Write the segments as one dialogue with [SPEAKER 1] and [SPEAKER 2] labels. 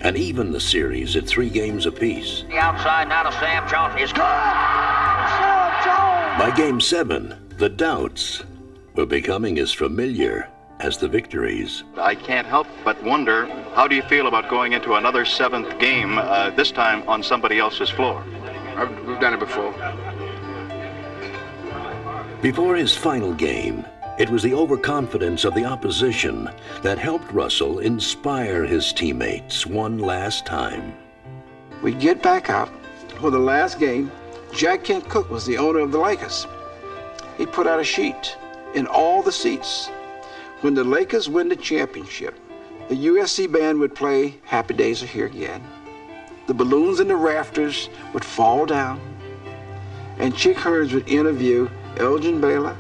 [SPEAKER 1] and even the series at 3 games apiece.
[SPEAKER 2] The outside now to Sam Jones is good. Sam Jones!
[SPEAKER 1] By Game 7, the doubts were becoming as familiar as the victories.
[SPEAKER 3] I can't help but wonder, how do you feel about going into another 7th game, this time on somebody else's floor?
[SPEAKER 4] We've done it before.
[SPEAKER 1] Before his final game, it was the overconfidence of the opposition that helped Russell inspire his teammates one last time.
[SPEAKER 5] We'd get back out for the last game. Jack Kent Cooke was the owner of the Lakers. He put out a sheet in all the seats. When the Lakers win the championship, the USC band would play Happy Days Are Here Again. The balloons in the rafters would fall down, and Chick Hearns would interview Elgin Baylor,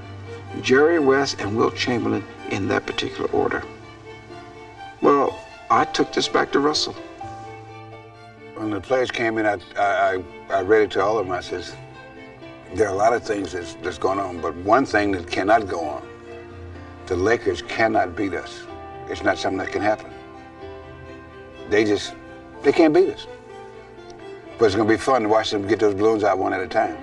[SPEAKER 5] Jerry West, and Wilt Chamberlain in that particular order. Well, I took this back to Russell.
[SPEAKER 4] When the players came in, I read it to all of them. I says, there are a lot of things that's going on, but one thing that cannot go on. The Lakers cannot beat us. It's not something that can happen. They can't beat us. But it's going to be fun to watch them get those balloons out one at a time.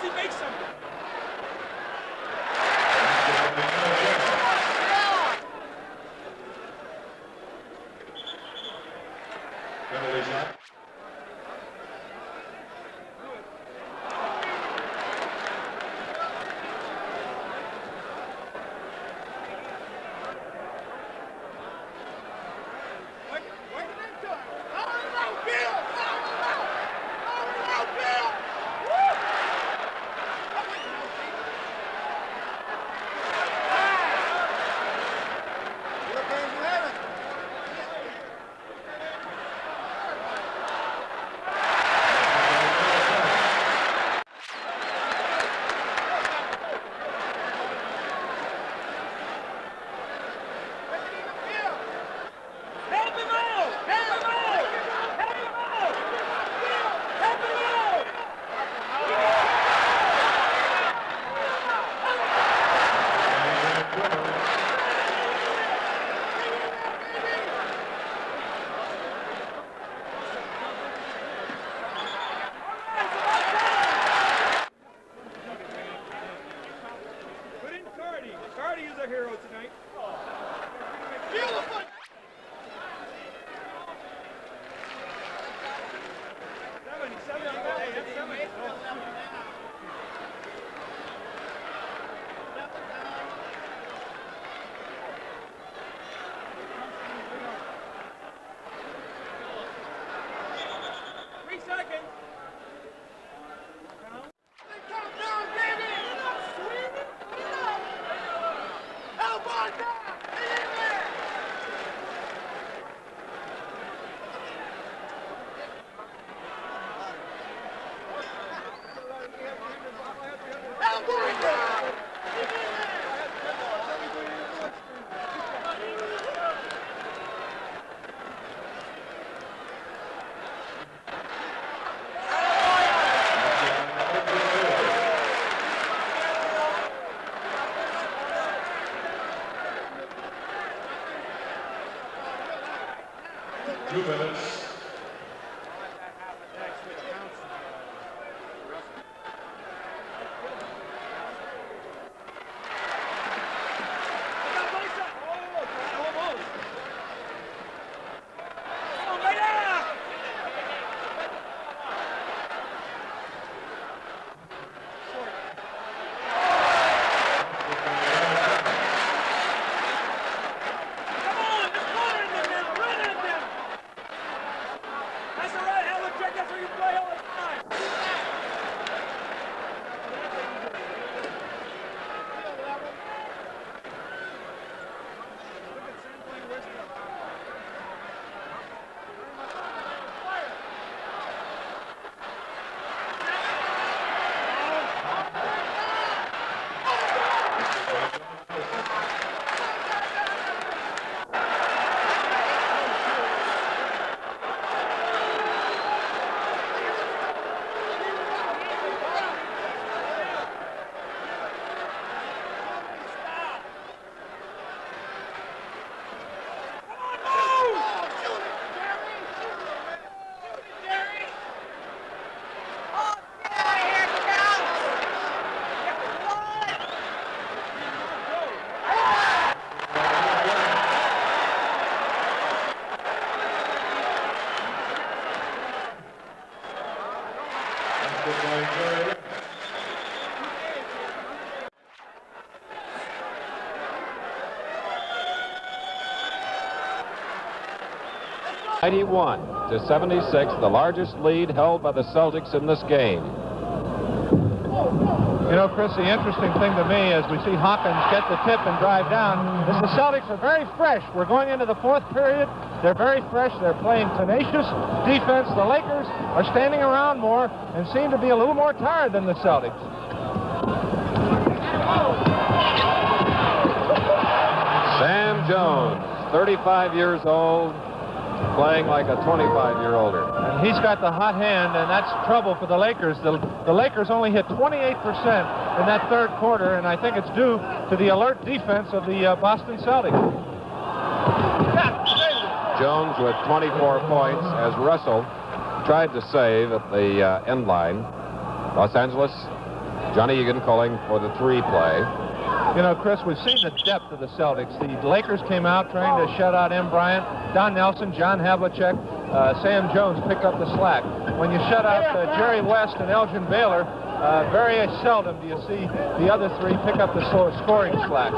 [SPEAKER 6] he make something.
[SPEAKER 7] (91-76), the largest lead held by the Celtics in this game.
[SPEAKER 8] You know, Chris, the interesting thing to me as we see Hawkins get the tip and drive down is the Celtics are very fresh. We're going into the fourth period. They're very fresh. They're playing tenacious defense. The Lakers are standing around more and seem to be a little more tired than the Celtics.
[SPEAKER 7] Sam Jones, 35 years old, playing like a 25-year-older.
[SPEAKER 8] And he's got the hot hand, and that's trouble for the Lakers. The Lakers only hit 28% in that third quarter, and I think it's due to the alert defense of the Boston Celtics.
[SPEAKER 7] Jones with 24 points as Russell tried to save at the end line. Los Angeles Johnny Egan calling for the 3 play.
[SPEAKER 8] You know, Chris, we've seen the depth of the Celtics. The Lakers came out trying to shut out M. Bryant. Don Nelson, John Havlicek, Sam Jones picked up the slack. When you shut out Jerry West and Elgin Baylor, very seldom do you see the other 3 pick up the scoring slack.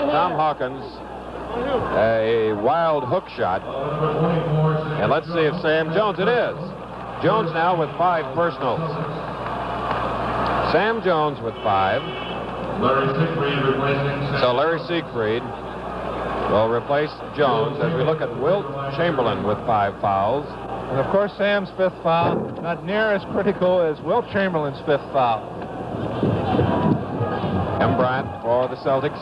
[SPEAKER 7] Tom Hawkins, a wild hook shot. And let's see if Sam Jones, it is. Jones now with 5 personals. Sam Jones with 5. So Larry Siegfried will replace Jones as we look at Wilt Chamberlain with 5 fouls.
[SPEAKER 8] And of course, Sam's 5th foul, not near as critical as Wilt Chamberlain's 5th foul.
[SPEAKER 7] M. Bryant for the Celtics.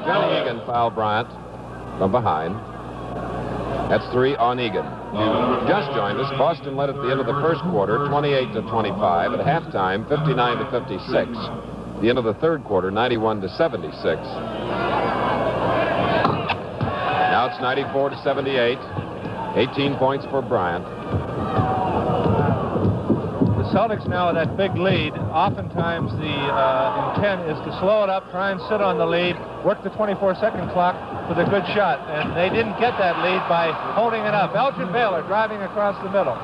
[SPEAKER 7] Johnny Egan fouled Bryant from behind. That's 3 on Egan. Just joined us. Boston led at the end of the first quarter, 28-25. At halftime, 59-56. The end of the third quarter, 91-76. Now it's 94-78. 18 points for Bryant.
[SPEAKER 8] The Celtics now with that big lead. Oftentimes the intent is to slow it up, try and sit on the lead, work the 24-second clock with a good shot. And they didn't get that lead by holding it up. Elgin Baylor driving across the middle.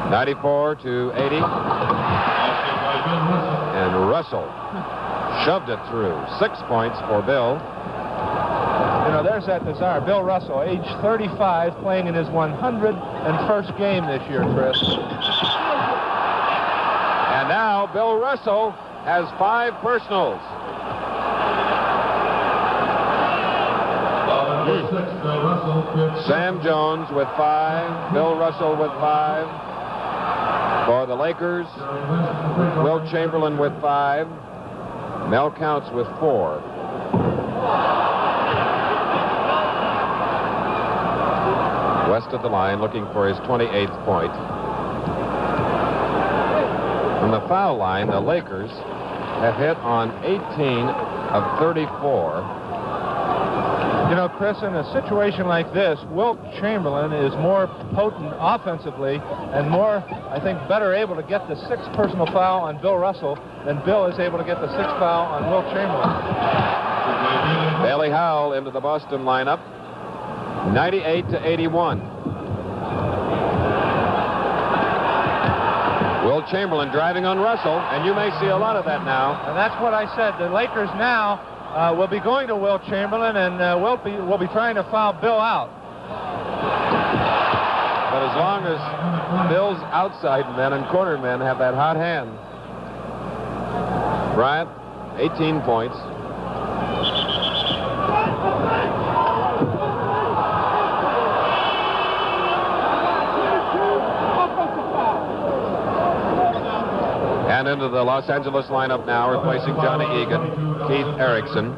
[SPEAKER 7] 94-80. And Russell shoved it through. 6 points for Bill.
[SPEAKER 8] You know, there's that desire. Bill Russell, age 35, playing in his 101st game this year, Chris.
[SPEAKER 7] And now Bill Russell has 5 personals. Sam Jones with 5. Bill Russell with 5. For the Lakers, Wilt Chamberlain with 5. Mel Counts with 4. West of the line looking for his 28th point. From the foul line, the Lakers have hit on 18 of 34.
[SPEAKER 8] You know, Chris, in a situation like this, Wilt Chamberlain is more potent offensively and more, I think, better able to get the 6th personal foul on Bill Russell than Bill is able to get the 6th foul on Wilt Chamberlain.
[SPEAKER 7] Bailey Howell into the Boston lineup, 98-81. Wilt Chamberlain driving on Russell, and you may see a lot of that now.
[SPEAKER 8] And that's what I said. The Lakers now will be going to Wilt Chamberlain, and will be trying to foul Bill out.
[SPEAKER 7] But as long as Bill's outside men and corner men have that hot hand. Bryant, 18 points. And into the Los Angeles lineup now, replacing Johnny Egan, Keith Erickson.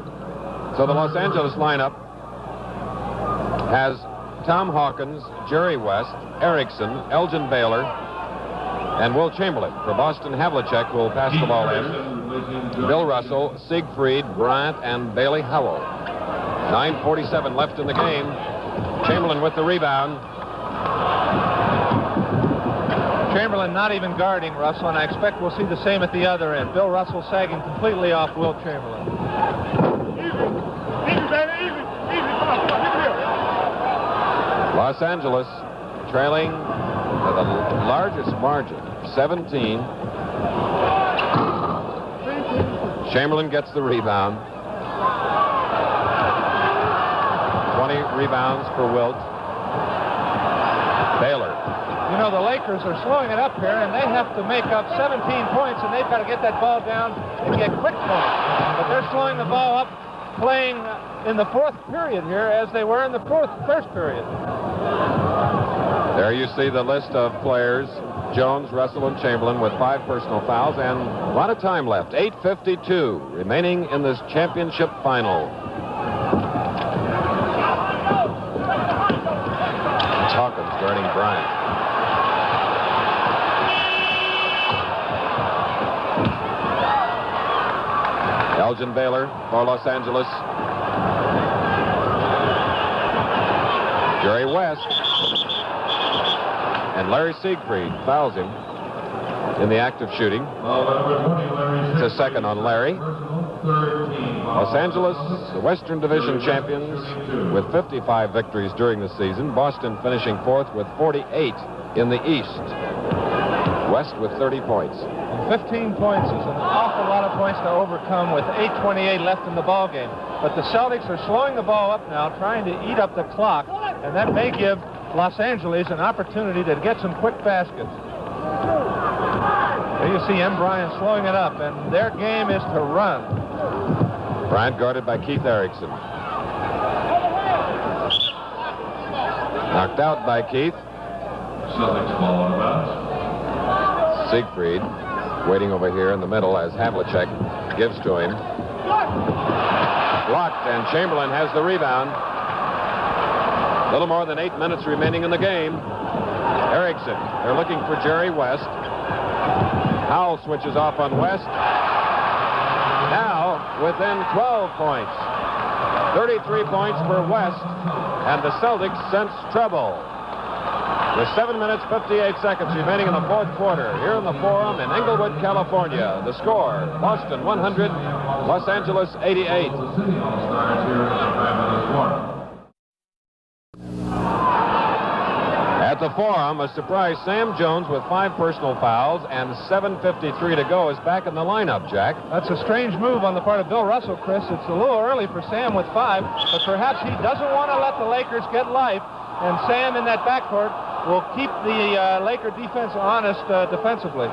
[SPEAKER 7] So the Los Angeles lineup has Tom Hawkins, Jerry West, Erickson, Elgin Baylor, and Wilt Chamberlain. For Boston, Havlicek will pass the ball in. Bill Russell, Siegfried, Bryant, and Bailey Howell. 9:47 left in the game. Chamberlain with the rebound.
[SPEAKER 8] Chamberlain not even guarding Russell, and I expect we'll see the same at the other end. Bill Russell sagging completely off Wilt Chamberlain.
[SPEAKER 6] Easy, baby, easy. Come on, here.
[SPEAKER 7] Los Angeles trailing by the largest margin, 17. Chamberlain gets the rebound. 20 rebounds for Wilt. Baylor.
[SPEAKER 8] You know, the Lakers are slowing it up here, and they have to make up 17 points, and they've got to get that ball down and get quick points. But they're slowing the ball up, playing in the 4th period here as they were in the first period.
[SPEAKER 7] There you see the list of players. Jones, Russell, and Chamberlain with 5 personal fouls, and a lot of time left. 8:52 remaining in this championship final. Hawkins guarding Bryant. Elgin Baylor for Los Angeles. Jerry West. And Larry Siegfried fouls him in the act of shooting. It's a second on Larry. Los Angeles, the Western Division champions with 55 victories during the season. Boston finishing fourth with 48 in the East. West with 30 points.
[SPEAKER 8] 15 points is an awful lot of points to overcome with 8:28 left in the ball game. But the Celtics are slowing the ball up now, trying to eat up the clock, and that may give Los Angeles an opportunity to get some quick baskets. There you see M. Bryant slowing it up, and their game is to run.
[SPEAKER 7] Bryant guarded by Keith Erickson. Knocked out by Keith.
[SPEAKER 9] Celtics ball on bounds.
[SPEAKER 7] Siegfried waiting over here in the middle as Havlicek gives to him. Blocked, and Chamberlain has the rebound. A little more than 8 minutes remaining in the game. Erickson, they're looking for Jerry West. Howell switches off on West. Now within 12 points. 33 points for West, and the Celtics sense trouble. With 7 minutes, 58 seconds remaining in the fourth quarter, here in the Forum in Inglewood, California. The score, Boston 100, Los Angeles 88. At the Forum, a surprise Sam Jones with 5 personal fouls and 7:53 to go is back in the lineup, Jack.
[SPEAKER 8] That's a strange move on the part of Bill Russell, Chris. It's a little early for Sam with 5, but perhaps he doesn't want to let the Lakers get life, and Sam in that backcourt will keep the Laker defense honest defensively.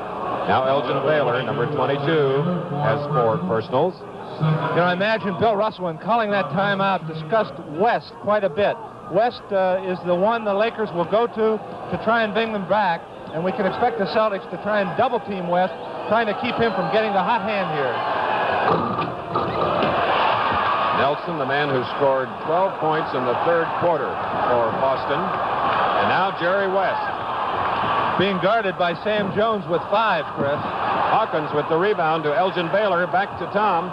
[SPEAKER 7] Now Elgin Baylor, number 22, has 4 personals.
[SPEAKER 8] You know, I imagine Bill Russell, in calling that timeout, discussed West quite a bit. West is the one the Lakers will go to try and bring them back, and we can expect the Celtics to try and double-team West, trying to keep him from getting the hot hand here.
[SPEAKER 7] Nelson, the man who scored 12 points in the third quarter for Boston. And now Jerry West.
[SPEAKER 8] Being guarded by Sam Jones with 5, Chris.
[SPEAKER 7] Hawkins with the rebound to Elgin Baylor. Back to Tom,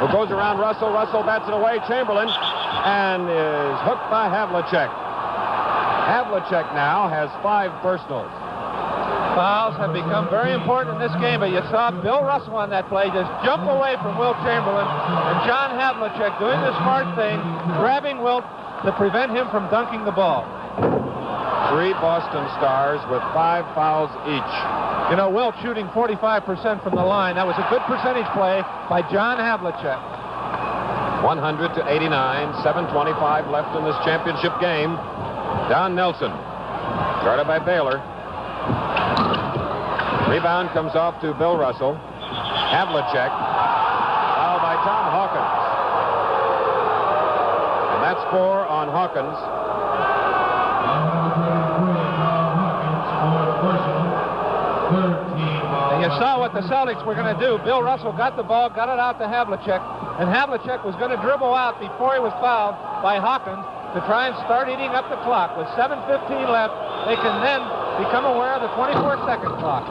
[SPEAKER 7] who goes around Russell. Russell bats it away. Chamberlain, and is hooked by Havlicek. Havlicek now has 5 personals.
[SPEAKER 8] Fouls have become very important in this game, but you saw Bill Russell on that play just jump away from Wilt Chamberlain, and John Havlicek doing the smart thing, grabbing Wilt to prevent him from dunking the ball.
[SPEAKER 7] 3 Boston Stars with 5 fouls each.
[SPEAKER 8] You know, Wilt shooting 45% from the line. That was a good percentage play by John Havlicek.
[SPEAKER 7] 100-89, 7:25 left in this championship game. Don Nelson, guarded by Baylor. Rebound comes off to Bill Russell. Havlicek, fouled by Tom Hawkins. And that's 4 on Hawkins.
[SPEAKER 8] And you saw what the Celtics were going to do. Bill Russell got the ball, got it out to Havlicek, and Havlicek was going to dribble out before he was fouled by Hawkins to try and start eating up the clock. With 7:15 left, they can then become aware of the 24-second clock.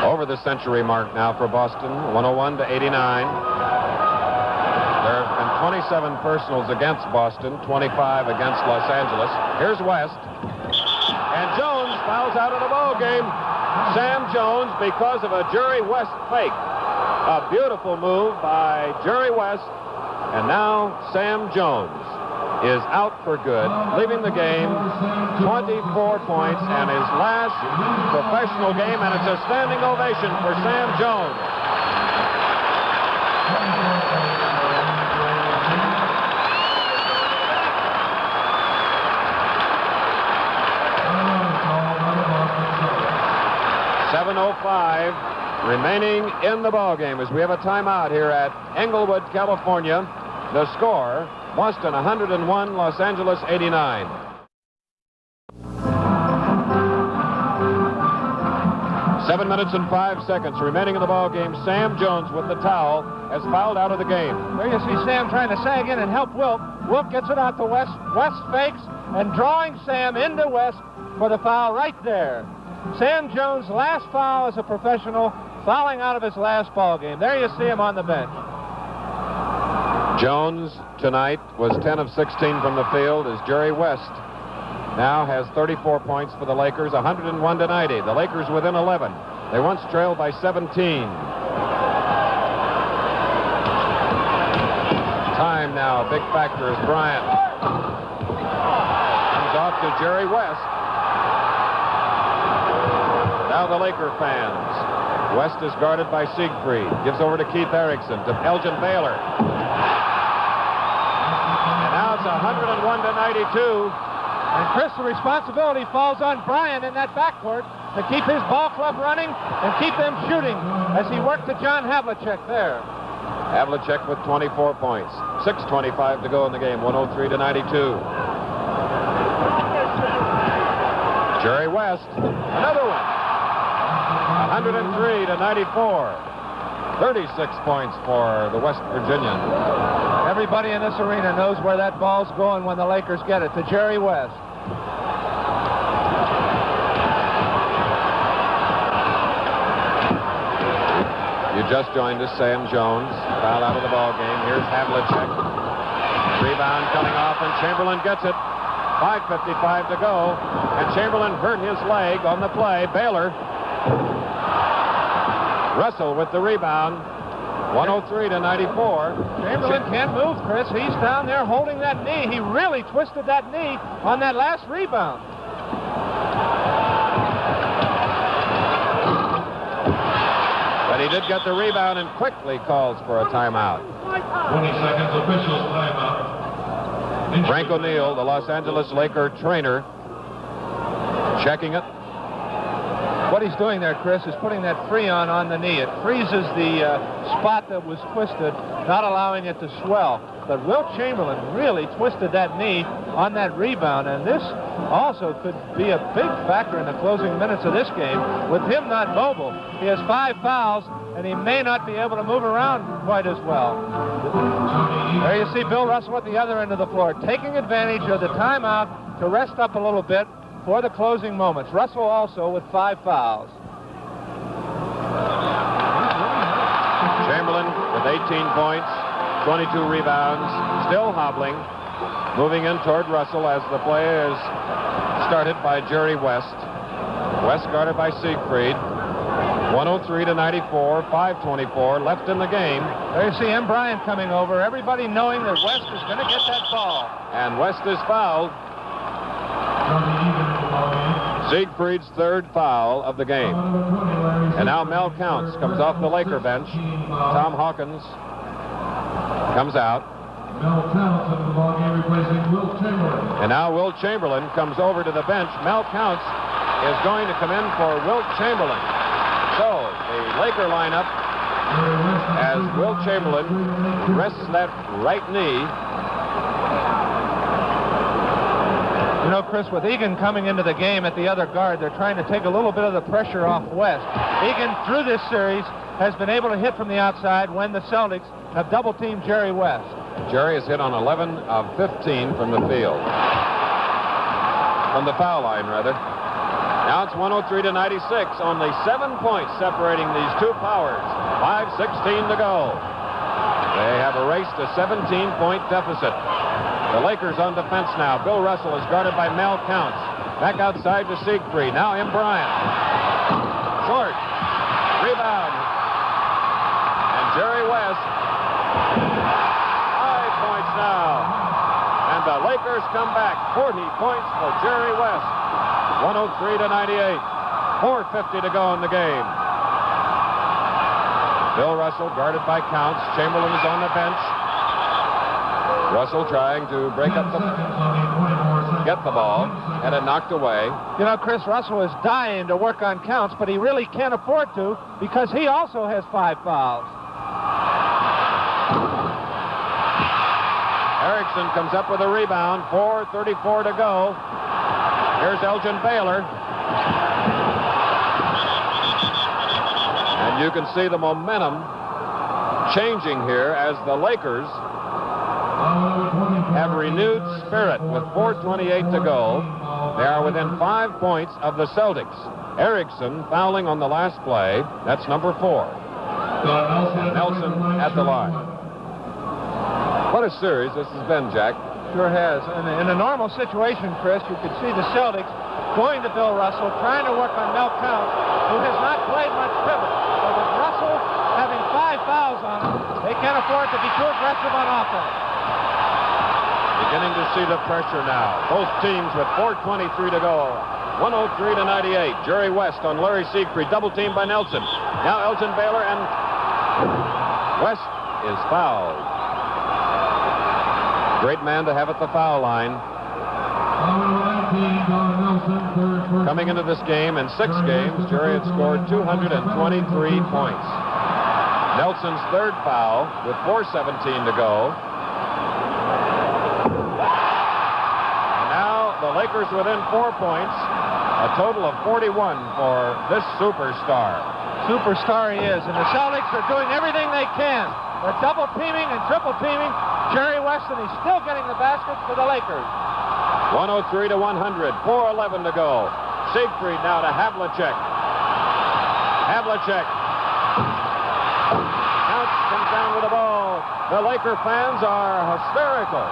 [SPEAKER 7] Over the century mark now for Boston, 101-89. There have been 27 personals against Boston, 25 against Los Angeles. Here's West. And Jones fouls out of the ball game. Sam Jones, because of a Jerry West fake. A beautiful move by Jerry West. And now Sam Jones is out for good, leaving the game 24 points and his last professional game, and it's a standing ovation for Sam Jones. .7:05 remaining in the ball game as we have a timeout here at Englewood, California. The score, Boston 101, Los Angeles 89. Seven minutes and 5 seconds remaining in the ball game. Sam Jones with the towel has fouled out of the game.
[SPEAKER 8] There you see Sam trying to sag in and help Wilt. Wilt gets it out to West. West fakes and drawing Sam into West for the foul right there. Sam Jones' last foul as a professional, fouling out of his last ball game. There you see him on the bench.
[SPEAKER 7] Jones tonight was 10 of 16 from the field as Jerry West now has 34 points for the Lakers, 101-90. The Lakers within 11. They once trailed by 17. Time now, a big factor is Bryant. Comes off to Jerry West. Now the Laker fans. West is guarded by Siegfried. Gives over to Keith Erickson, to Elgin Baylor. And now it's 101-92.
[SPEAKER 8] And Chris, the responsibility falls on Bryant in that backcourt to keep his ball club running and keep them shooting as he worked to John Havlicek there.
[SPEAKER 7] Havlicek with 24 points. 6:25 to go in the game, 103-92. Jerry West, another one. 103-94. 36 points for the West Virginian.
[SPEAKER 8] Everybody in this arena knows where that ball's going when the Lakers get it, to Jerry West.
[SPEAKER 7] You just joined us, Sam Jones, foul out of the ball game. Here's Havlicek. Rebound coming off, and Chamberlain gets it. 5:55 to go, and Chamberlain hurt his leg on the play. Baylor. Russell with the rebound. 103-94.
[SPEAKER 8] Chamberlain can't move, Chris. He's down there holding that knee. He really twisted that knee on that last rebound.
[SPEAKER 7] But he did get the rebound and quickly calls for a timeout.
[SPEAKER 9] 20 seconds, officials timeout.
[SPEAKER 7] Frank O'Neill, the Los Angeles Laker trainer, checking it.
[SPEAKER 8] What he's doing there, Chris, is putting that Freon on the knee. It freezes the spot that was twisted, not allowing it to swell. But Wilt Chamberlain really twisted that knee on that rebound, and this also could be a big factor in the closing minutes of this game. With him not mobile, he has 5 fouls, and he may not be able to move around quite as well. There you see Bill Russell at the other end of the floor, taking advantage of the timeout to rest up a little bit for the closing moments. Russell also with 5 fouls.
[SPEAKER 7] Chamberlain with 18 points, 22 rebounds, still hobbling, moving in toward Russell as the play is started by Jerry West. West guarded by Siegfried. 103-94, 5:24 left in the game.
[SPEAKER 8] There you see M. Bryant coming over, everybody knowing that West is going to get that ball.
[SPEAKER 7] And West is fouled. Siegfried's 3rd foul of the game. And now Mel Counts comes off the Laker bench. Tom Hawkins comes out.
[SPEAKER 9] Mel Counts of the ballgame replacing Wilt Chamberlain.
[SPEAKER 7] And now Wilt Chamberlain comes over to the bench. Mel Counts is going to come in for Wilt Chamberlain. So the Laker lineup, as Wilt Chamberlain rests that right knee.
[SPEAKER 8] You know, Chris, with Egan coming into the game at the other guard, they're trying to take a little bit of the pressure off West. Egan, through this series, has been able to hit from the outside when the Celtics have double-teamed Jerry West.
[SPEAKER 7] Jerry has hit on 11 of 15 from the field. From the foul line, rather. Now it's 103-96. Only 7 points separating these two powers. 5:16 to go. They have erased a 17-point deficit. The Lakers on defense now. Bill Russell is guarded by Mel Counts. Back outside to Siegfried. Now M. Bryant. Short. Rebound. And Jerry West. 5 points now. And the Lakers come back. 40 points for Jerry West. 103-98. 4:50 to go in the game. Bill Russell guarded by Counts. Chamberlain is on the bench. Russell trying to break up get the ball, and it knocked away.
[SPEAKER 8] You know, Chris, Russell is dying to work on Counts, but he really can't afford to because he also has 5 fouls.
[SPEAKER 7] Erickson comes up with a rebound. 4:34 to go. Here's Elgin Baylor. And you can see the momentum changing here as the Lakers have renewed spirit with 4:28 to go. They are within 5 points of the Celtics. Erickson fouling on the last play. That's number 4. Nelson at the line. What a series this has been, Jack.
[SPEAKER 8] Sure has. In a normal situation, Chris, you could see the Celtics going to Bill Russell, trying to work on Mel Count, who has not played much pivot. But with Russell having 5 fouls on him, they can't afford to be too aggressive on offense.
[SPEAKER 7] Beginning to see the pressure now. Both teams with 4:23 to go. 103 to 98. Jerry West on Larry Siegfried. Double teamed by Nelson. Now Elgin Baylor, and West is fouled. Great man to have at the foul line. Coming into this game, in 6 games, Jerry had scored 223 points. Nelson's third foul with 4:17 to go. And now the Lakers within 4 points. A total of 41 for this superstar.
[SPEAKER 8] Superstar he is, and the Celtics are doing everything they can. They're double teaming and triple teaming Jerry West, and he's still getting the baskets for the Lakers.
[SPEAKER 7] 103 to 100, 4:11 to go. Siegfried now to Havlicek. Havlicek. Counts comes down with the ball. The Laker fans are hysterical.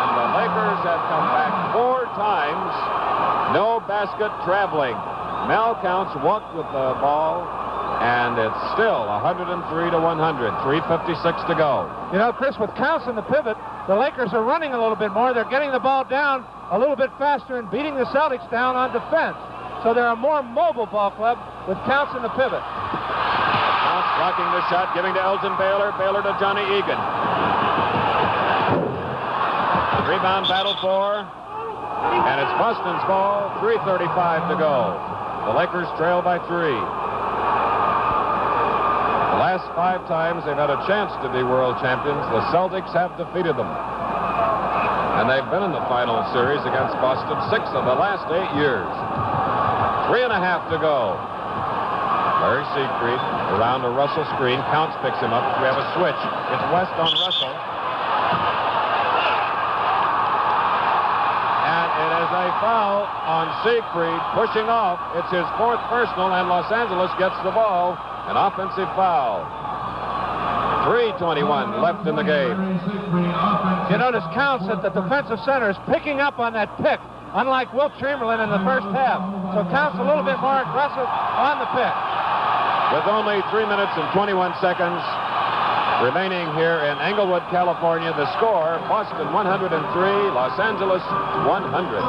[SPEAKER 7] And the Lakers have come back 4 times. No basket traveling. Mel Counts walked with the ball, and it's still 103 to 100. 3:56 to go.
[SPEAKER 8] You know, Chris, with Counts in the pivot, the Lakers are running a little bit more. They're getting the ball down a little bit faster and beating the Celtics down on defense. So they're a more mobile ball club with Counts in the pivot.
[SPEAKER 7] Counts blocking the shot, giving to Elgin Baylor. Baylor to Johnny Egan. Rebound battle for, and it's Boston's ball. 3:35 to go. The Lakers trail by 3. The last 5 times they've had a chance to be world champions, the Celtics have defeated them. And they've been in the final series against Boston 6 of the last 8 years. 3.5 to go. Larry Siegfried around a Russell screen. Counts picks him up. We have a switch. It's West on Russell. And it is a foul on Siegfried, pushing off. It's his 4th personal, and Los Angeles gets the ball. An offensive foul. 3:21 left in the game.
[SPEAKER 8] You notice Counts at the defensive center is picking up on that pick, unlike Wilt Chamberlain in the first half. So Counts a little bit more aggressive on the pick.
[SPEAKER 7] With only 3 minutes and 21 seconds remaining here in Englewood, California, the score, Boston 103, Los Angeles 100.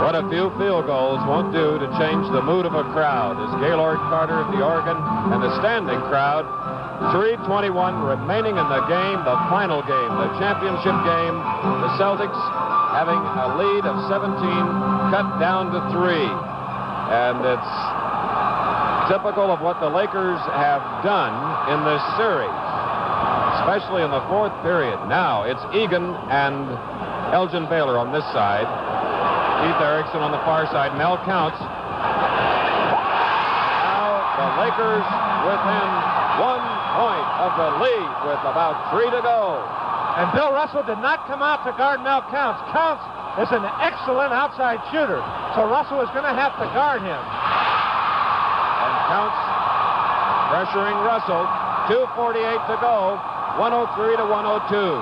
[SPEAKER 7] What a few field goals won't do to change the mood of a crowd as Gaylord Carter of the Oregon and the standing crowd. 3:21 remaining in the game, the final game, the championship game. The Celtics having a lead of 17 cut down to 3. And it's typical of what the Lakers have done in this series, especially in the 4th period. Now it's Egan and Elgin Baylor on this side. Keith Erickson on the far side. Mel Counts. Now the Lakers within 1 point of the lead with about 3 to go.
[SPEAKER 8] And Bill Russell did not come out to guard Mel Counts. Counts is an excellent outside shooter, so Russell is going to have to guard him.
[SPEAKER 7] And Counts pressuring Russell. 2:48 to go. 103 to 102.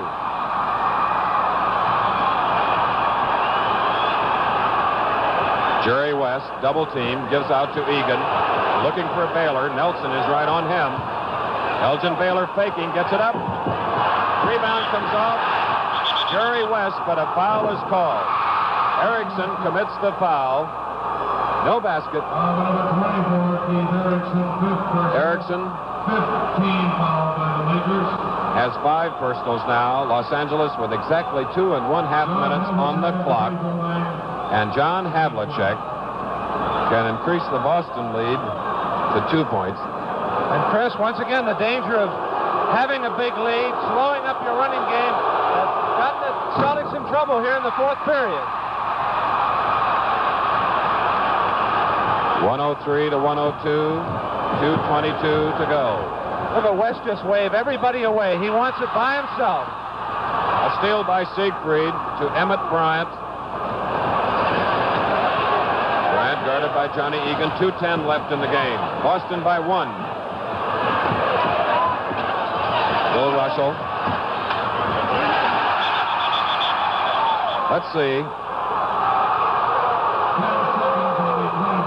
[SPEAKER 7] Jerry West, double team, gives out to Egan. Looking for Baylor. Nelson is right on him. Elgin Baylor faking, gets it up. Rebound comes off. Jerry West, but a foul is called. Erickson commits the foul. No basket. Erickson
[SPEAKER 9] 15 fouled by the Lakers.
[SPEAKER 7] has 5 personals now. Los Angeles with exactly 2.5 minutes on the clock. And John Havlicek can increase the Boston lead to 2 points.
[SPEAKER 8] And Chris, once again, the danger of having a big lead, slowing up your running game, has gotten the Celtics in trouble here in the 4th period.
[SPEAKER 7] 103 to 102, 2:22 to go.
[SPEAKER 8] Look at West just wave everybody away. He wants it by himself.
[SPEAKER 7] A steal by Siegfried to Emmett Bryant. Bryant guarded by Johnny Egan. 2:10 left in the game. Boston by 1. Bill Russell. Let's see.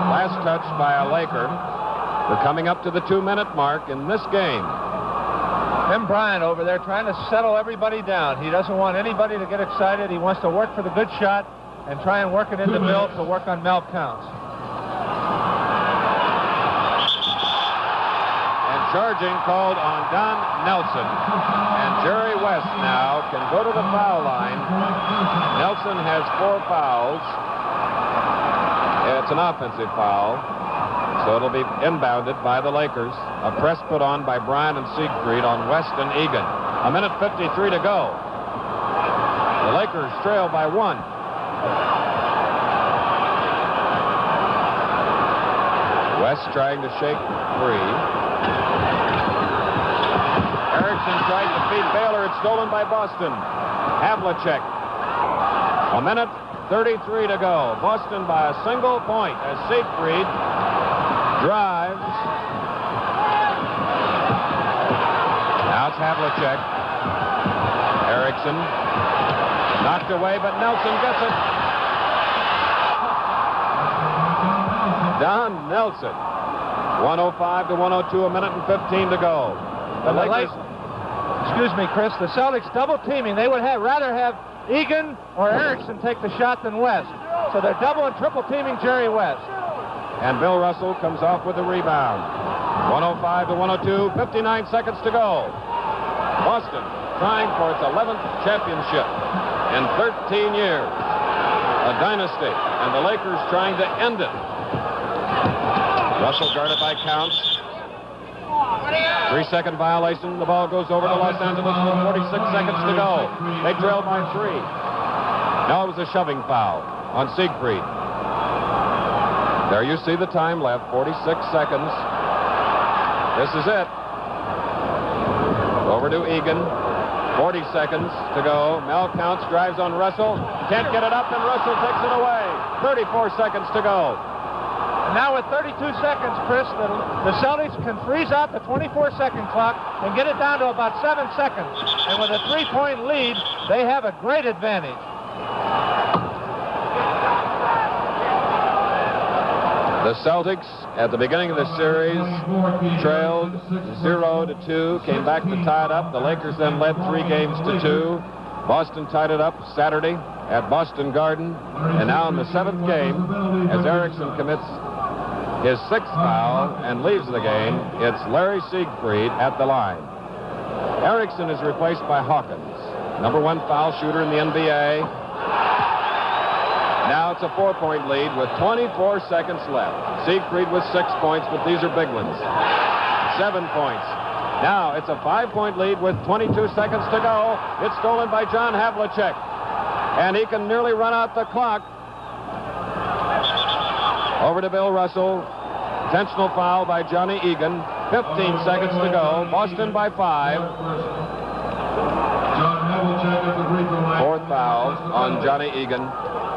[SPEAKER 7] Last touch by a Laker. We're coming up to the 2-minute mark in this game.
[SPEAKER 8] Tim Bryant over there trying to settle everybody down. He doesn't want anybody to get excited. He wants to work for the good shot and try and work it into Bill to work on Mel counts.
[SPEAKER 7] And charging called on Don Nelson. And Jerry West now can go to the foul line. Nelson has 4 fouls. It's an offensive foul. So it'll be inbounded by the Lakers. A press put on by Bryant and Siegfried on West and Egan. 1:53 to go. The Lakers trail by 1. West trying to shake free. Erickson tried to feed Baylor. It's stolen by Boston. Havlicek. 1:33 to go. Boston by a single point as Siegfried drives. Now it's Havlicek. Erickson knocked away, but Nelson gets it. Don Nelson. 1:05 to 1:02, 1:15 to go. The Lakers.
[SPEAKER 8] Excuse me, Chris. The Celtics double teaming. They would rather have Egan or Erickson take the shot than West. So they're double and triple teaming Jerry West.
[SPEAKER 7] And Bill Russell comes off with a rebound. 1:05 to 1:02, 59 seconds to go. Boston trying for its 11th championship in 13 years. A dynasty, and the Lakers trying to end it. Russell guarded by Counts. 3-second violation. The ball goes over to Los Angeles with 46 seconds to go. They trail by 3. Now it was a shoving foul on Siegfried. There you see the time left, 46 seconds. This is it. Over to Egan. 40 seconds to go. Mel Counts drives on Russell. Can't get it up, and Russell takes it away. 34 seconds to go.
[SPEAKER 8] Now with 32 seconds, Chris, the Celtics can freeze out the 24-second clock and get it down to about 7 seconds. And with a 3-point lead, they have a great advantage.
[SPEAKER 7] The Celtics, at the beginning of the series, trailed 0-2, came back to tie it up. The Lakers then led 3-2. Boston tied it up Saturday at Boston Garden. And now in the 7th game, as Erickson commits his 6th foul and leaves the game, it's Larry Siegfried at the line. Erickson is replaced by Hawkins, #1 foul shooter in the NBA. Now it's a 4-point lead with 24 seconds left. Siegfried with 6 points, but these are big ones. 7 points. Now it's a 5-point lead with 22 seconds to go. It's stolen by John Havlicek. And he can nearly run out the clock. Over to Bill Russell. Intentional foul by Johnny Egan. 15 seconds to go. Boston by 5. 4th foul on Johnny Egan.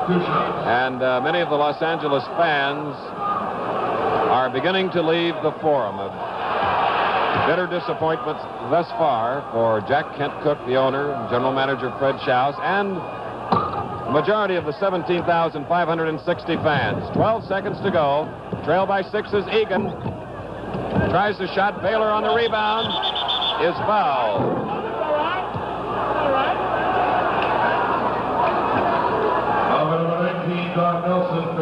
[SPEAKER 7] And many of the Los Angeles fans are beginning to leave the Forum. A bitter disappointment thus far for Jack Kent Cook, the owner, and general manager Fred Schaus, and the majority of the 17,560 fans. 12 seconds to go. Trail by 6 is Egan. Tries the shot. Baylor on the rebound. Is fouled.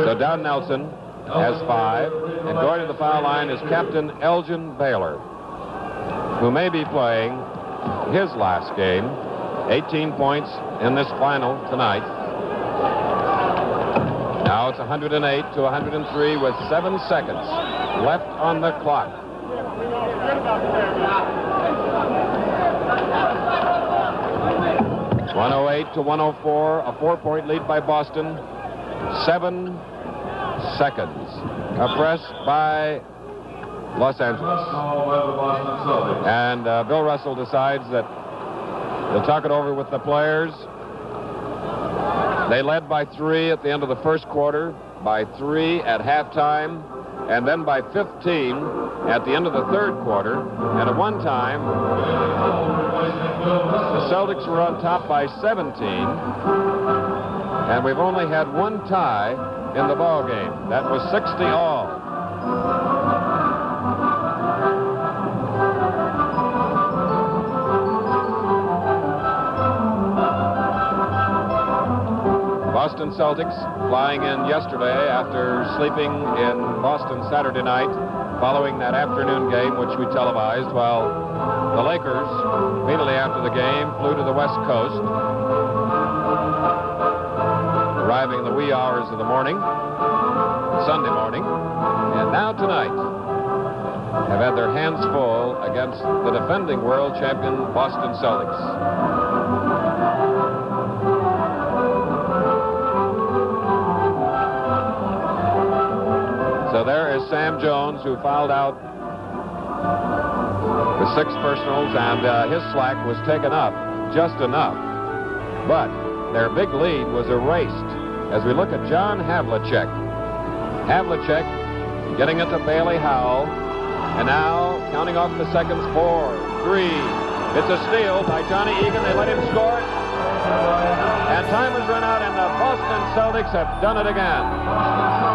[SPEAKER 7] So Don Nelson has 5. And going to the foul line is Captain Elgin Baylor, who may be playing his last game. 18 points in this final tonight. Now it's 108 to 103 with 7 seconds left on the clock. It's 108 to 104, a 4-point lead by Boston. 7 seconds. A press by Los Angeles. And Bill Russell decides that We'll talk it over with the players. They led by 3 at the end of the first quarter, by 3 at halftime, and then by 15 at the end of the third quarter. And at one time, the Celtics were on top by 17, and we've only had one tie in the ball game. That was 60 all. Boston Celtics flying in yesterday after sleeping in Boston Saturday night following that afternoon game which we televised, while the Lakers immediately after the game flew to the West Coast, arriving in the wee hours of the morning, Sunday morning, and now tonight have had their hands full against the defending world champion Boston Celtics. So there is Sam Jones, who fouled out with 6 personals, and his slack was taken up just enough. But their big lead was erased as we look at John Havlicek. Havlicek getting it to Bailey Howell, and now counting off the seconds. 4, 3. It's a steal by Johnny Egan. They let him score it. And time has run out, and the Boston Celtics have done it again.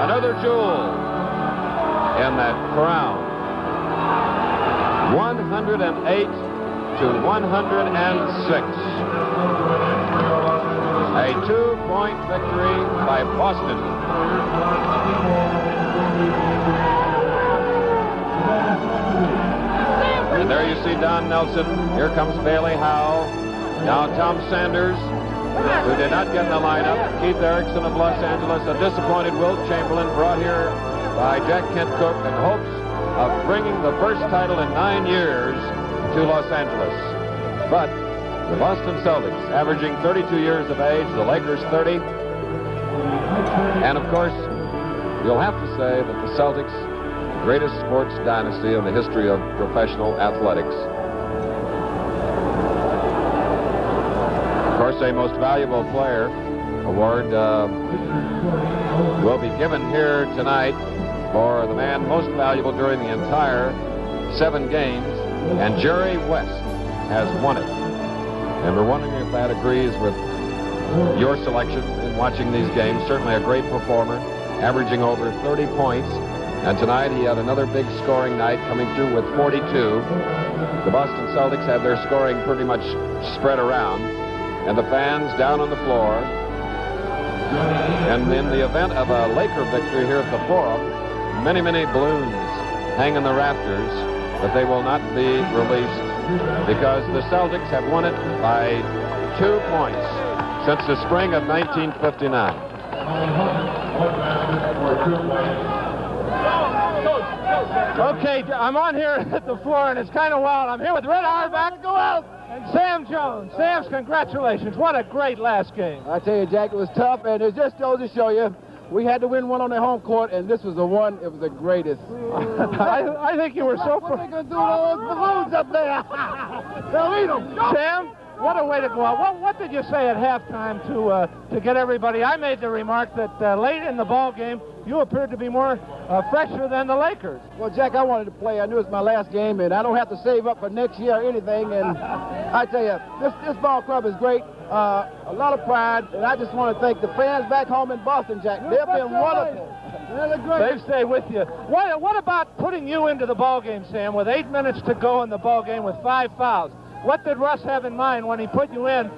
[SPEAKER 7] Another jewel in that crown. 108 to 106. A 2-point victory by Boston. And there you see Don Nelson. Here comes Bailey Howell. Now Tom Sanders, who did not get in the lineup. Keith Erickson of Los Angeles. A disappointed Wilt Chamberlain, brought here by Jack Kent Cooke in hopes of bringing the first title in 9 years to Los Angeles. But the Boston Celtics, averaging 32 years of age, the Lakers 30. And of course, you'll have to say that the Celtics, the greatest sports dynasty in the history of professional athletics. Of course, a most valuable player award will be given here tonight for the man most valuable during the entire 7 games, and Jerry West has won it. And we're wondering if that agrees with your selection in watching these games. Certainly a great performer, averaging over 30 points. And tonight he had another big scoring night, coming through with 42. The Boston Celtics had their scoring pretty much spread around, and the fans down on the floor. And in the event of a Laker victory here at the Forum, many, many balloons hang in the rafters, but they will not be released because the Celtics have won it by 2 points since the spring of 1959.
[SPEAKER 8] Okay, I'm on here at the floor, and it's kind of wild. I'm here with Red Auerbach. Go out! And Sam Jones. Sam's, congratulations. What a great last game.
[SPEAKER 5] I tell you, Jack, it was tough, and it just goes to show you, we had to win one on their home court, and this was the one. It was the greatest.
[SPEAKER 8] I think you were so...
[SPEAKER 5] What are they going to do with all those balloons up there? They'll eat them.
[SPEAKER 8] Sam, what a way to go out. What did you say at halftime to get everybody? I made the remark that late in the ball game, you appeared to be more fresher than the Lakers.
[SPEAKER 5] Well, Jack, I wanted to play. I knew it was my last game, and I don't have to save up for next year or anything. And I tell you, this ball club is great. A lot of pride, and I just want to thank the fans back home in Boston, Jack. They've been wonderful.
[SPEAKER 8] They've stayed with you. What about putting you into the ball game, Sam, with 8 minutes to go in the ball game with 5 fouls? What did Russ have in mind when he put you in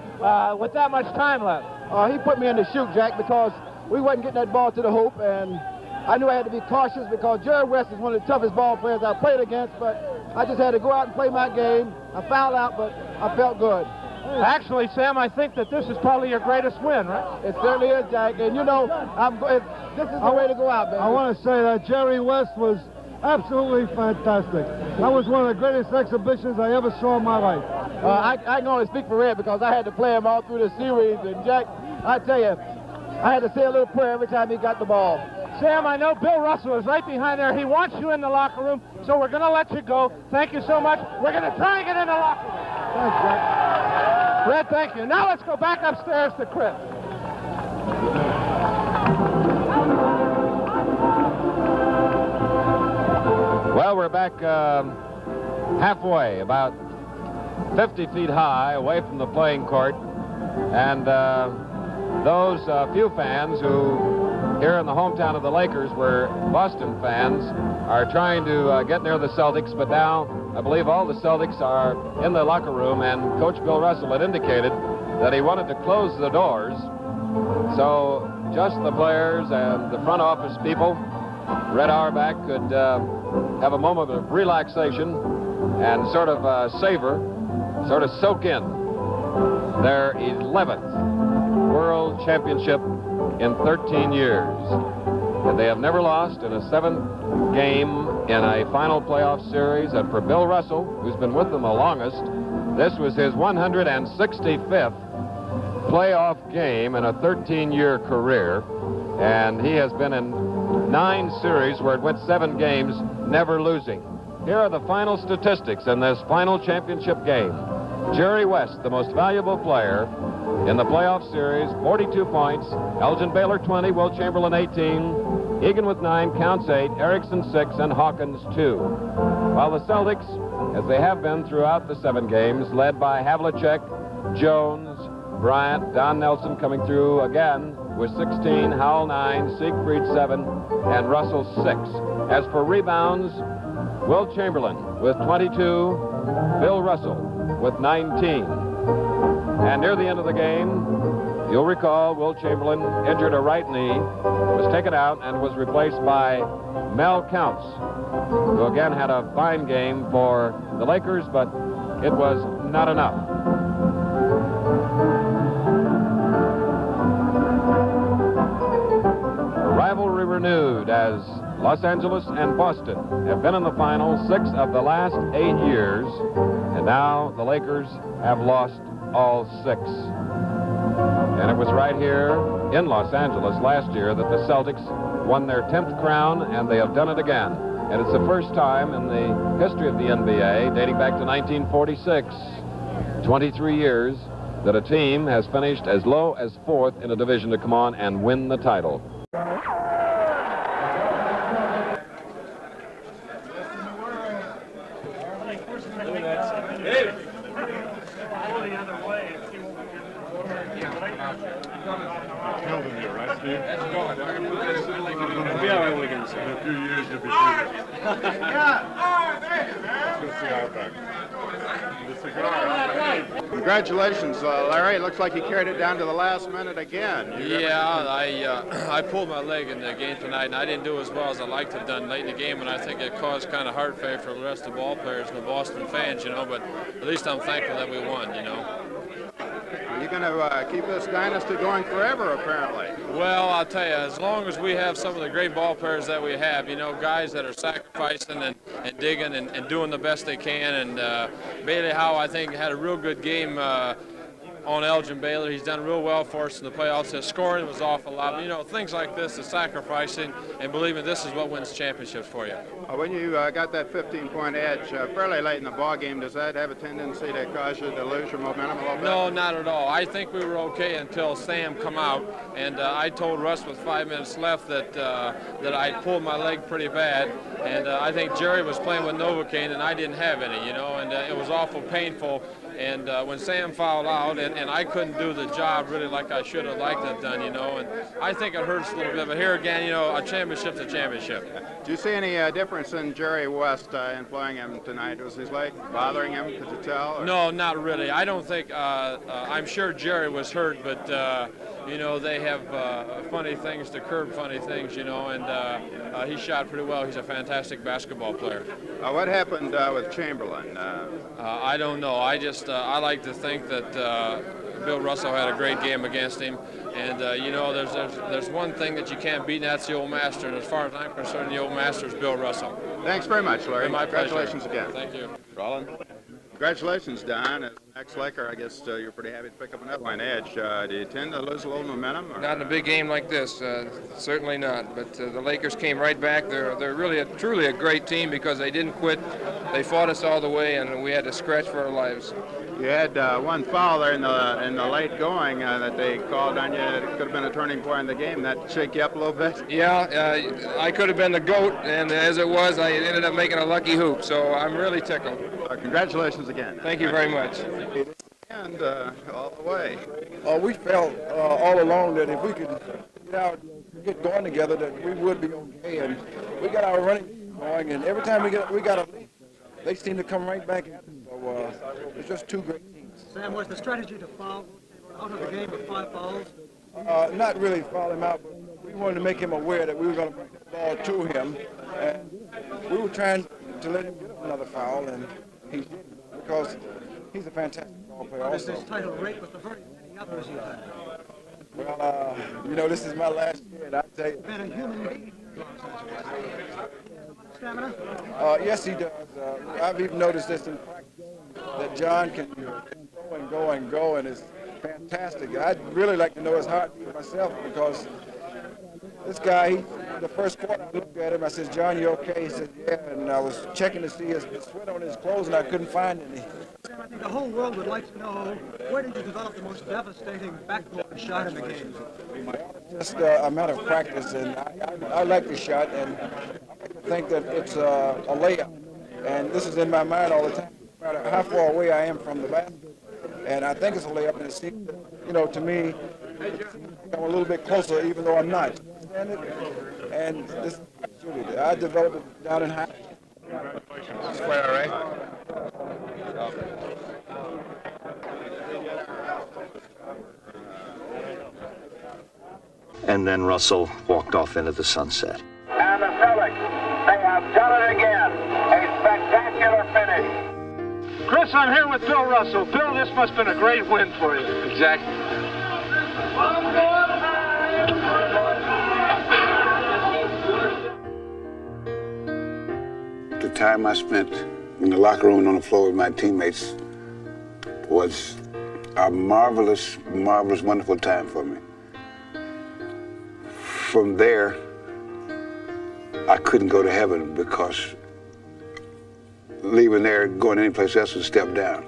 [SPEAKER 8] with that much time left?
[SPEAKER 5] He put me in to shoot, Jack, because we wasn't getting that ball to the hoop, and I knew I had to be cautious because Jerry West is one of the toughest ball players I played against, but I just had to go out and play my game. I fouled out, but I felt good.
[SPEAKER 8] Actually, Sam, I think that this is probably your greatest win, right?
[SPEAKER 5] It certainly is, Jack, and you know, this is the way to go out, baby.
[SPEAKER 6] I want to say that Jerry West was absolutely fantastic. That was one of the greatest exhibitions I ever saw in my life.
[SPEAKER 5] I can only speak for Red because I had to play him all through the series, and Jack, I tell you, I had to say a little prayer every time he got the ball.
[SPEAKER 8] Sam, I know Bill Russell is right behind there. He wants you in the locker room, so we're going to let you go. Thank you so much. We're going to try and get in the locker room.
[SPEAKER 6] Thanks, Jack.
[SPEAKER 8] Fred, thank you. Now let's go back upstairs to Chris.
[SPEAKER 7] Well, we're back halfway, about 50 feet high, away from the playing court. And those few fans who, here in the hometown of the Lakers, were Boston fans, are trying to get near the Celtics. But now, I believe all the Celtics are in the locker room, and Coach Bill Russell had indicated that he wanted to close the doors so just the players and the front office people, Red Auerbach, could have a moment of relaxation and sort of savor, sort of soak in their 11th World Championship in 13 years. And they have never lost in a 7th game in a final playoff series. And for Bill Russell, who's been with them the longest, this was his 165th playoff game in a 13-year career. And he has been in 9 series where it went 7 games, never losing. Here are the final statistics in this final championship game. Jerry West, the most valuable player in the playoff series, 42 points. Elgin Baylor, 20. Will Chamberlain, 18. Egan with 9, Counts 8. Erickson, 6. And Hawkins, 2. While the Celtics, as they have been throughout the 7 games, led by Havlicek, Jones, Bryant, Don Nelson coming through again with 16, Howell 9, Siegfried 7, and Russell 6. As for rebounds, Will Chamberlain with 22, Bill Russell with 19. And near the end of the game, you'll recall Will Chamberlain injured a right knee, was taken out, and was replaced by Mel Counts, who again had a fine game for the Lakers, but it was not enough. A rivalry renewed as Los Angeles and Boston have been in the final 6 of the last 8 years, and now the Lakers have lost all 6. And it was right here in Los Angeles last year that the Celtics won their 10th crown, and they have done it again. And it's the first time in the history of the NBA, dating back to 1946, 23 years, that a team has finished as low as 4th in a division to come on and win the title.
[SPEAKER 10] Congratulations, Larry. It looks like you carried it down to the last minute again.
[SPEAKER 11] I pulled my leg in the game tonight, and I didn't do as well as I'd like to have done late in the game, and I think it caused kind of heart failure for the rest of the ball players and the Boston fans, you know, but at least I'm thankful that we won, you know.
[SPEAKER 10] You're going to keep this dynasty going forever, apparently.
[SPEAKER 11] Well, I'll tell you, as long as we have some of the great ball players that we have, you know, guys that are sacrificing and digging and doing the best they can, and Bailey Howe, I think, had a real good game on Elgin Baylor. He's done real well for us in the playoffs. His scoring was off a lot. But, you know, things like this, the sacrificing, and believe me, this is what wins championships for you.
[SPEAKER 10] When you got that 15-point edge fairly late in the ball game, does that have a tendency to cause you to lose your momentum a little bit?
[SPEAKER 11] No, not at all. I think we were okay until Sam come out, and I told Russ with 5 minutes left that I pulled my leg pretty bad, and I think Jerry was playing with Novocaine, and I didn't have any, you know, and it was awful painful. And when Sam fouled out, and I couldn't do the job really like I should have liked to have done, you know, and I think it hurts a little bit. But here again, you know, a championship's a championship.
[SPEAKER 10] Do you see any difference in Jerry West in playing him tonight? Was his leg bothering him? Could you tell? Or?
[SPEAKER 11] No, not really. I don't think. I'm sure Jerry was hurt, but you know, they have funny things to curb funny things, you know, and he shot pretty well. He's a fantastic basketball player.
[SPEAKER 10] What happened with Chamberlain?
[SPEAKER 11] I don't know. I like to think that Bill Russell had a great game against him, and you know, there's one thing that you can't beat, and that's the old master. And as far as I'm concerned, the old master is Bill Russell.
[SPEAKER 10] Thanks very much, Larry.
[SPEAKER 11] My
[SPEAKER 10] Congratulations
[SPEAKER 11] pleasure.
[SPEAKER 10] again.
[SPEAKER 11] Thank you.
[SPEAKER 10] Roland. Congratulations, Don. As an ex-Laker, I guess you're pretty happy to pick up another one edge. Do you tend to lose a little momentum? Or?
[SPEAKER 12] Not in a big game like this, certainly not. But the Lakers came right back. They're really truly a great team because they didn't quit. They fought us all the way, and we had to scratch for our lives.
[SPEAKER 10] You had one foul there in the late going that they called on you. It could have been a turning point in the game. That shake you up a little bit?
[SPEAKER 12] Yeah, I could have been the GOAT, and as it was, I ended up making a lucky hoop, so I'm really tickled.
[SPEAKER 10] Congratulations again.
[SPEAKER 12] Thank you very much.
[SPEAKER 10] And all the way.
[SPEAKER 13] We felt all along that if we could get going together, that we would be okay. And we got our running going, and every time we got a lead, they seem to come right back at us. So it's just two great teams.
[SPEAKER 14] Sam, was the strategy to foul out of the game with 5 fouls?
[SPEAKER 13] Not really foul him out, but we wanted to make him aware that we were going to bring the ball to him, and we were trying to let him get another foul, and he didn't, because he's a fantastic ball player.
[SPEAKER 14] What is this title rate with the very many others you had?
[SPEAKER 13] Well, this is my last year, and I tell you.
[SPEAKER 14] You've been a human being. Stamina?
[SPEAKER 13] Yes, he does. I've even noticed this in practice, that John can go and go, and it's fantastic. I'd really like to know his heartbeat myself, because this guy, the first quarter I looked at him, I said, "John, you okay?" He said, "Yeah," and I was checking to see his sweat on his clothes, and I couldn't find any.
[SPEAKER 14] Sam, I think the whole world would like to know, where did you develop the most devastating backboard shot in the game?
[SPEAKER 13] Just a matter of practice, and I like the shot, and I think that it's a layup, and this is in my mind all the time, no matter how far away I am from the basket, and I think it's a layup, and it seems, to me, I'm a little bit closer, even though I'm not. And this, I developed it down in high.
[SPEAKER 12] That's quite all right.
[SPEAKER 15] And then Russell walked off into the sunset.
[SPEAKER 2] And the Celtics, they have done it again. A spectacular finish.
[SPEAKER 8] Chris, I'm here with Bill Russell. Bill, this must have been a great win for you.
[SPEAKER 12] Exactly.
[SPEAKER 4] The time I spent in the locker room and on the floor with my teammates was a marvelous, marvelous, wonderful time for me. From there, I couldn't go to heaven, because leaving there, going anyplace else was a step down.